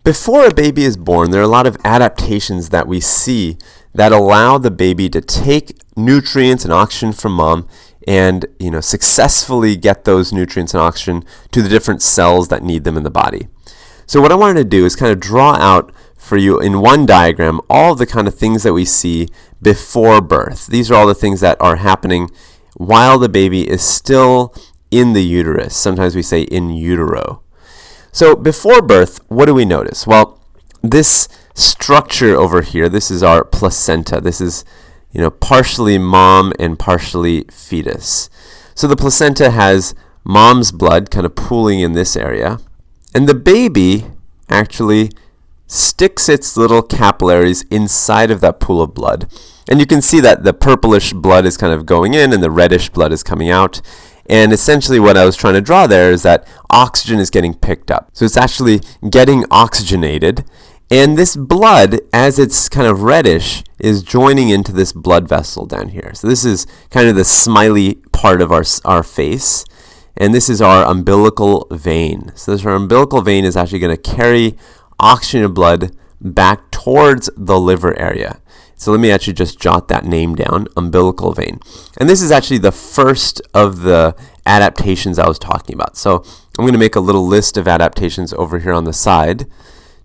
Before a baby is born, there are a lot of adaptations that we see that allow the baby to take nutrients and oxygen from mom and successfully get those nutrients and oxygen to the different cells that need them in the body. So what I wanted to do is kind of draw out for you in one diagram all the kind of things that we see before birth. These are all the things that are happening while the baby is still in the uterus. Sometimes we say in utero. So before birth, what do we notice? Well, this structure over here, this is our placenta. This is, partially mom and partially fetus. So the placenta has mom's blood kind of pooling in this area. And the baby actually sticks its little capillaries inside of that pool of blood. And you can see that the purplish blood is kind of going in and the reddish blood is coming out. And essentially what I was trying to draw there is that oxygen is getting picked up. So it's actually getting oxygenated. And this blood, as it's kind of reddish, is joining into this blood vessel down here. So this is kind of the smiley part of our face. And this is our umbilical vein. So our umbilical vein is actually going to carry oxygenated blood back towards the liver area. So let me actually just jot that name down, umbilical vein. And this is actually the first of the adaptations I was talking about. So I'm going to make a little list of adaptations over here on the side,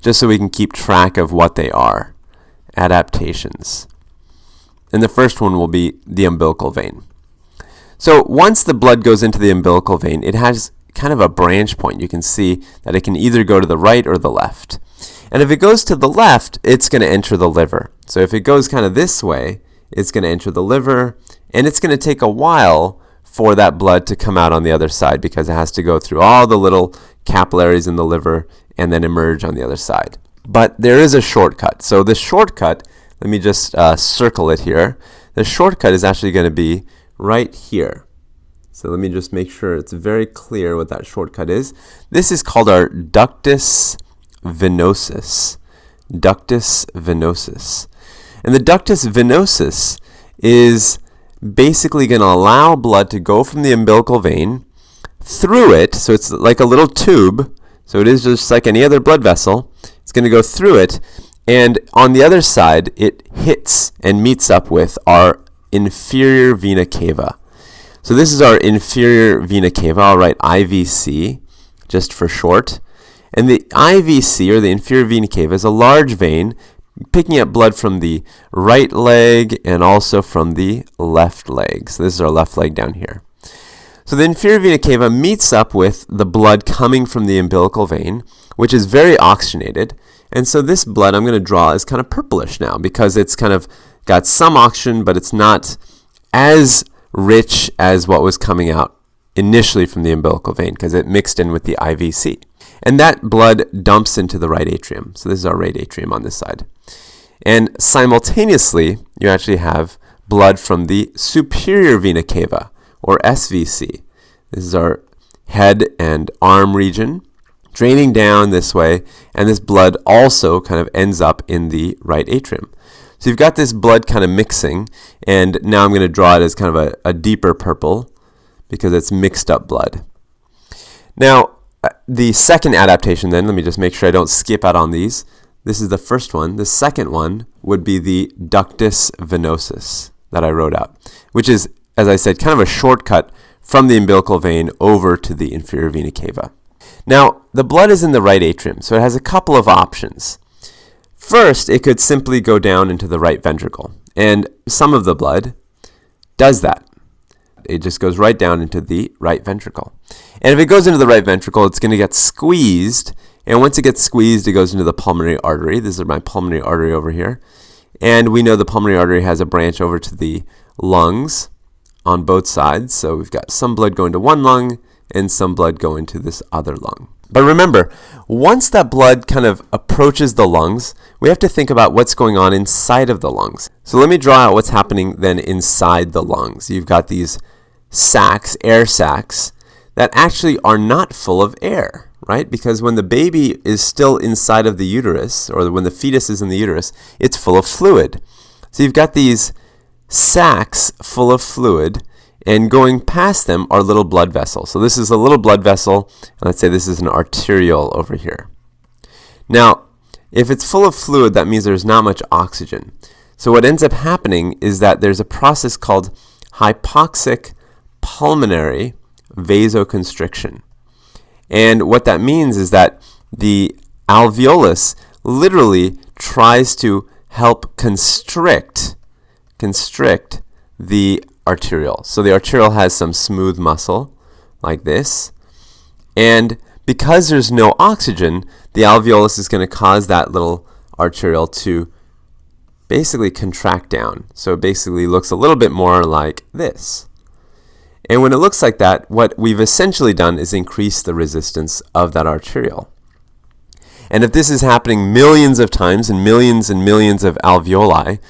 just so we can keep track of what they are. Adaptations. And the first one will be the umbilical vein. So once the blood goes into the umbilical vein, it has kind of a branch point. You can see that it can either go to the right or the left. And if it goes to the left, it's going to enter the liver. So if it goes kind of this way, it's going to enter the liver, and it's going to take a while for that blood to come out on the other side because it has to go through all the little capillaries in the liver and then emerge on the other side. But there is a shortcut. So the shortcut, let me just circle it here. The shortcut is actually going to be right here. So let me just make sure it's very clear what that shortcut is. This is called our ductus venosus. Ductus venosus. And the ductus venosus is basically going to allow blood to go from the umbilical vein through it. So it's like a little tube. So it is just like any other blood vessel. It's going to go through it. And on the other side, it hits and meets up with our inferior vena cava. So this is our inferior vena cava. I'll write IVC just for short. And the IVC, or the inferior vena cava, is a large vein picking up blood from the right leg and also from the left leg. So this is our left leg down here. So the inferior vena cava meets up with the blood coming from the umbilical vein, which is very oxygenated. And so this blood I'm going to draw is kind of purplish now because it's kind of got some oxygen, but it's not as rich as what was coming out initially from the umbilical vein because it mixed in with the IVC. And that blood dumps into the right atrium. So this is our right atrium on this side. And simultaneously, you actually have blood from the superior vena cava, or SVC. This is our head and arm region, draining down this way, and this blood also kind of ends up in the right atrium. So you've got this blood kind of mixing, and now I'm going to draw it as kind of a deeper purple because it's mixed up blood. Now, the second adaptation then, let me just make sure I don't skip out on these. This is the first one. The second one would be the ductus venosus that I wrote out, which is, as I said, kind of a shortcut from the umbilical vein over to the inferior vena cava. Now, the blood is in the right atrium, so it has a couple of options. First, it could simply go down into the right ventricle, and some of the blood does that. It just goes right down into the right ventricle. And if it goes into the right ventricle, it's going to get squeezed. And once it gets squeezed, it goes into the pulmonary artery. This is my pulmonary artery over here. And we know the pulmonary artery has a branch over to the lungs on both sides. So we've got some blood going to one lung and some blood going to this other lung. But remember, once that blood kind of approaches the lungs, we have to think about what's going on inside of the lungs. So let me draw out what's happening then inside the lungs. You've got these sacs, air sacs, that actually are not full of air, right? Because when the baby is still inside of the uterus, or when the fetus is in the uterus, it's full of fluid. So you've got these sacs full of fluid, and going past them are little blood vessels. So this is a little blood vessel, and let's say this is an arteriole over here. Now, If it's full of fluid, that means there's not much oxygen. So what ends up happening is that there's a process called hypoxic pulmonary vasoconstriction. And what that means is that the alveolus literally tries to help constrict the arteriole. So the arteriole has some smooth muscle like this, and because there's no oxygen, the alveolus is going to cause that little arteriole to basically contract down. So it basically looks a little bit more like this. And when it looks like that, what we've essentially done is increase the resistance of that arteriole. And if this is happening millions of times and millions of alveoli,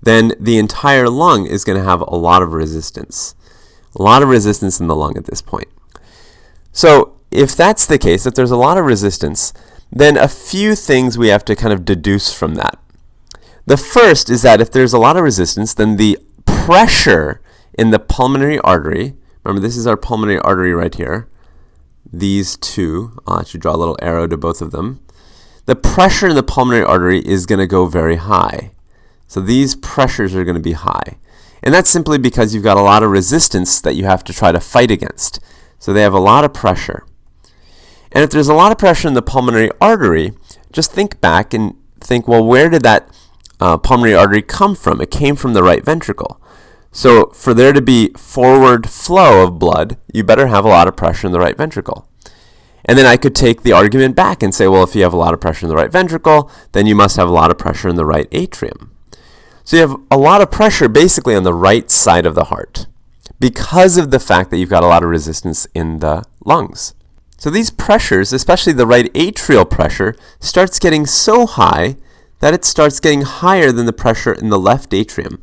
then the entire lung is going to have a lot of resistance. A lot of resistance in the lung at this point. So if that's the case, if there's a lot of resistance, then a few things we have to kind of deduce from that. The first is that if there's a lot of resistance, then the pressure in the pulmonary artery, remember this is our pulmonary artery right here, these two, I'll actually draw a little arrow to both of them. The pressure in the pulmonary artery is going to go very high. So these pressures are going to be high. And that's simply because you've got a lot of resistance that you have to try to fight against. So they have a lot of pressure. And if there's a lot of pressure in the pulmonary artery, just think back and think, well, where did that pulmonary artery come from? It came from the right ventricle. So for there to be forward flow of blood, you better have a lot of pressure in the right ventricle. And then I could take the argument back and say, well, if you have a lot of pressure in the right ventricle, then you must have a lot of pressure in the right atrium. So you have a lot of pressure basically on the right side of the heart because of the fact that you've got a lot of resistance in the lungs. So these pressures, especially the right atrial pressure, starts getting so high that it starts getting higher than the pressure in the left atrium.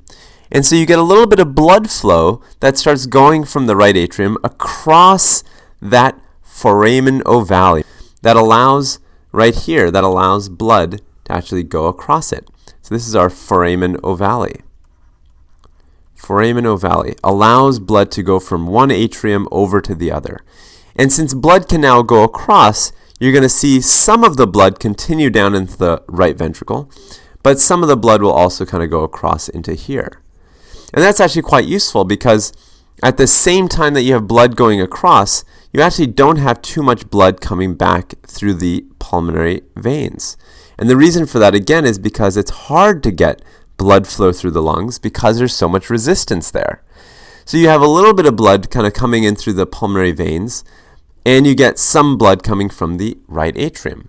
And so you get a little bit of blood flow that starts going from the right atrium across that foramen ovale that allows, right here, that allows blood to actually go across it. So this is our foramen ovale. Foramen ovale allows blood to go from one atrium over to the other. And since blood can now go across, you're going to see some of the blood continue down into the right ventricle, but some of the blood will also kind of go across into here. And that's actually quite useful because at the same time that you have blood going across, you actually don't have too much blood coming back through the pulmonary veins. And the reason for that, again, is because it's hard to get blood flow through the lungs because there's so much resistance there. So you have a little bit of blood kind of coming in through the pulmonary veins, and you get some blood coming from the right atrium.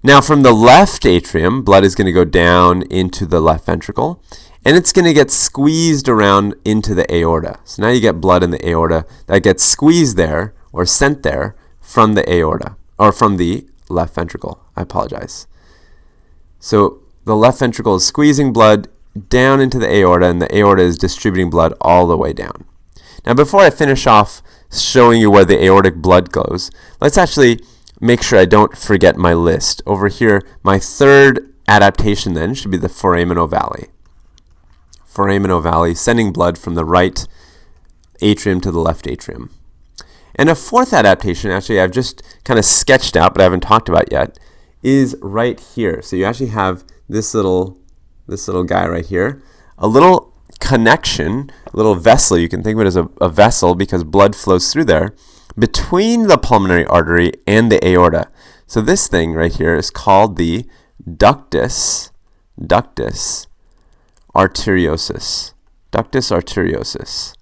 Now from the left atrium, blood is going to go down into the left ventricle, and it's going to get squeezed around into the aorta. So now you get blood in the aorta that gets squeezed there, or sent there, from the aorta, or from the left ventricle. I apologize. So the left ventricle is squeezing blood down into the aorta, and the aorta is distributing blood all the way down. Now before I finish off showing you where the aortic blood goes, let's actually make sure I don't forget my list. Over here, my third adaptation then should be the foramen ovale. Foramen ovale, sending blood from the right atrium to the left atrium. And a fourth adaptation, actually I've just kind of sketched out, but I haven't talked about yet, is right here. So you actually have this little guy right here, a little connection, a little vessel. You can think of it as a vessel because blood flows through there between the pulmonary artery and the aorta. So this thing right here is called the ductus arteriosus. Ductus arteriosus.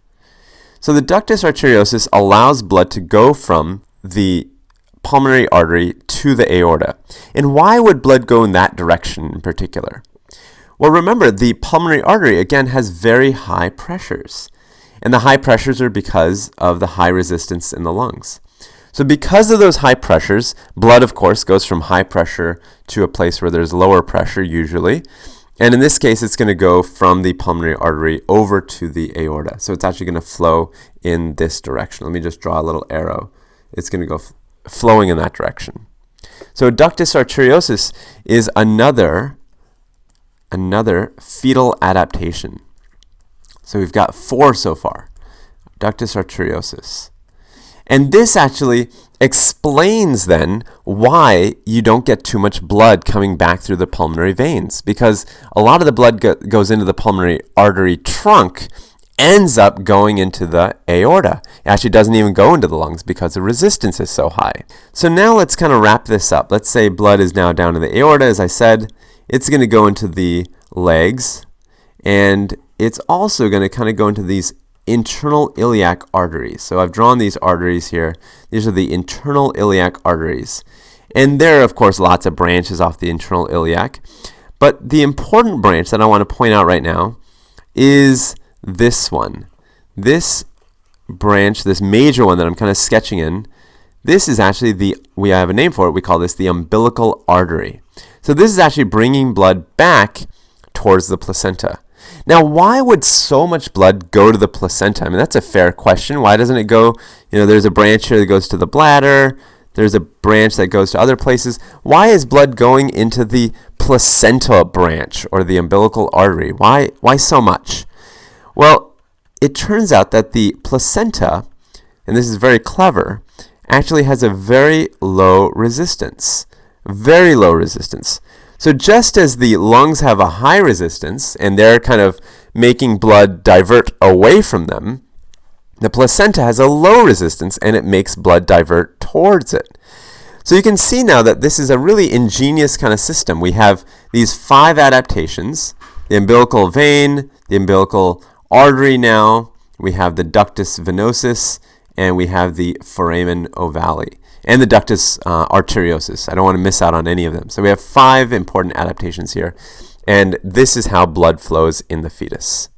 So the ductus arteriosus allows blood to go from the pulmonary artery to the aorta. And why would blood go in that direction in particular? Well, remember, the pulmonary artery, again, has very high pressures. And the high pressures are because of the high resistance in the lungs. So because of those high pressures, blood, of course, goes from high pressure to a place where there's lower pressure, usually. And in this case, it's going to go from the pulmonary artery over to the aorta. So it's actually going to flow in this direction. Let me just draw a little arrow. It's going to go flowing in that direction. So ductus arteriosus is another fetal adaptation. So we've got 4 so far. Ductus arteriosus. And this actually explains then why you don't get too much blood coming back through the pulmonary veins, because a lot of the blood goes into the pulmonary artery trunk, ends up going into the aorta. It actually doesn't even go into the lungs because the resistance is so high. So now let's kind of wrap this up. Let's say blood is now down to the aorta. As I said, it's going to go into the legs, and it's also going to kind of go into these internal iliac arteries. So I've drawn these arteries here. These are the internal iliac arteries. And there are, of course, lots of branches off the internal iliac. But the important branch that I want to point out right now is this one. This branch, this major one that I'm kind of sketching in, this is actually we have a name for it. We call this the umbilical artery. So this is actually bringing blood back towards the placenta. Now, why would so much blood go to the placenta? I mean, that's a fair question. Why doesn't it go, there's a branch here that goes to the bladder. There's a branch that goes to other places. Why is blood going into the placenta branch or the umbilical artery? Why so much? Well, it turns out that the placenta, and this is very clever, actually has a very low resistance. Very low resistance. So just as the lungs have a high resistance, and they're kind of making blood divert away from them, the placenta has a low resistance, and it makes blood divert towards it. So you can see now that this is a really ingenious kind of system. We have these 5 adaptations: the umbilical vein, the umbilical artery now, we have the ductus venosus, and we have the foramen ovale, and the ductus arteriosus. I don't want to miss out on any of them. So we have 5 important adaptations here, and this is how blood flows in the fetus.